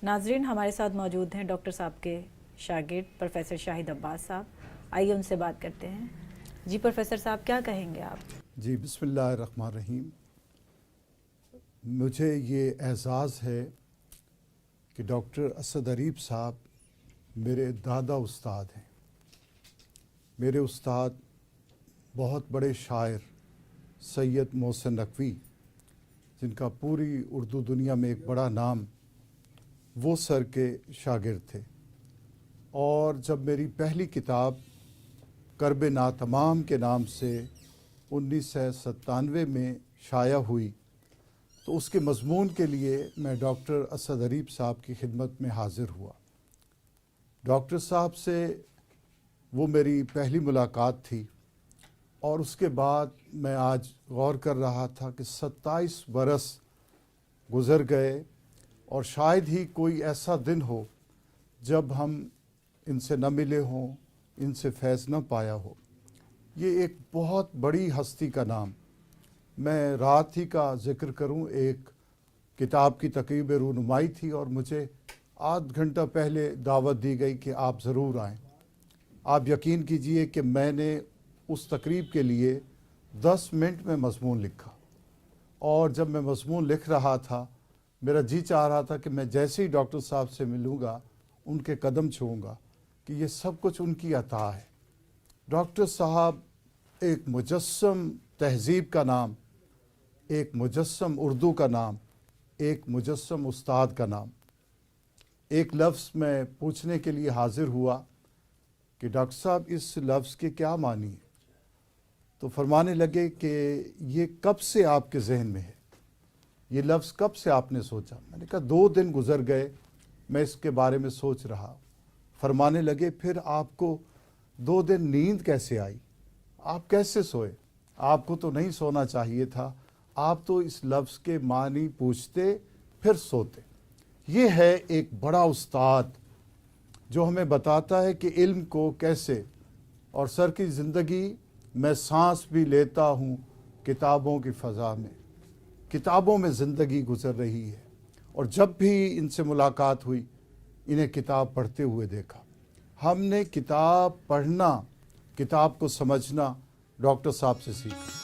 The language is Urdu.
ناظرین، ہمارے ساتھ موجود ہیں ڈاکٹر صاحب کے شاگرد پروفیسر شاہد عباس صاحب. آئیے ان سے بات کرتے ہیں. جی پروفیسر صاحب، کیا کہیں گے آپ؟ جی بسم اللہ الرحمن الرحیم. مجھے یہ اعزاز ہے کہ ڈاکٹر اسد اریب صاحب میرے دادا استاد ہیں. میرے استاد بہت بڑے شاعر سید محسن نقوی، جن کا پوری اردو دنیا میں ایک بڑا نام، وہ سر کے شاگرد تھے. اور جب میری پہلی کتاب کرب ناتمام کے نام سے 1997 میں شائع ہوئی تو اس کے مضمون کے لیے میں ڈاکٹر اسد اریب صاحب کی خدمت میں حاضر ہوا. ڈاکٹر صاحب سے وہ میری پہلی ملاقات تھی، اور اس کے بعد میں آج غور کر رہا تھا کہ 27 برس گزر گئے، اور شاید ہی کوئی ایسا دن ہو جب ہم ان سے نہ ملے ہوں، ان سے فیض نہ پایا ہو. یہ ایک بہت بڑی ہستی کا نام. میں رات ہی کا ذکر کروں، ایک کتاب کی تقریب رونمائی تھی اور مجھے آدھ گھنٹہ پہلے دعوت دی گئی کہ آپ ضرور آئیں. آپ یقین کیجئے کہ میں نے اس تقریب کے لیے 10 منٹ میں مضمون لکھا، اور جب میں مضمون لکھ رہا تھا میرا جی چاہ رہا تھا کہ میں جیسے ہی ڈاکٹر صاحب سے ملوں گا ان کے قدم چھوؤں گا، کہ یہ سب کچھ ان کی عطا ہے. ڈاکٹر صاحب ایک مجسم تہذیب کا نام، ایک مجسم اردو کا نام، ایک مجسم استاد کا نام. ایک لفظ میں پوچھنے کے لیے حاضر ہوا کہ ڈاکٹر صاحب اس لفظ کے کیا معنی ہے؟ تو فرمانے لگے کہ یہ کب سے آپ کے ذہن میں ہے، یہ لفظ کب سے آپ نے سوچا؟ میں نے کہا 2 دن گزر گئے میں اس کے بارے میں سوچ رہا. فرمانے لگے پھر آپ کو 2 دن نیند کیسے آئی؟ آپ کیسے سوئے؟ آپ کو تو نہیں سونا چاہیے تھا، آپ تو اس لفظ کے معنی پوچھتے پھر سوتے. یہ ہے ایک بڑا استاد جو ہمیں بتاتا ہے کہ علم کو کیسے، اور سر کی زندگی میں سانس بھی لیتا ہوں کتابوں کی فضا میں، کتابوں میں زندگی گزر رہی ہے. اور جب بھی ان سے ملاقات ہوئی انہیں کتاب پڑھتے ہوئے دیکھا. ہم نے کتاب پڑھنا، کتاب کو سمجھنا ڈاکٹر صاحب سے سیکھا.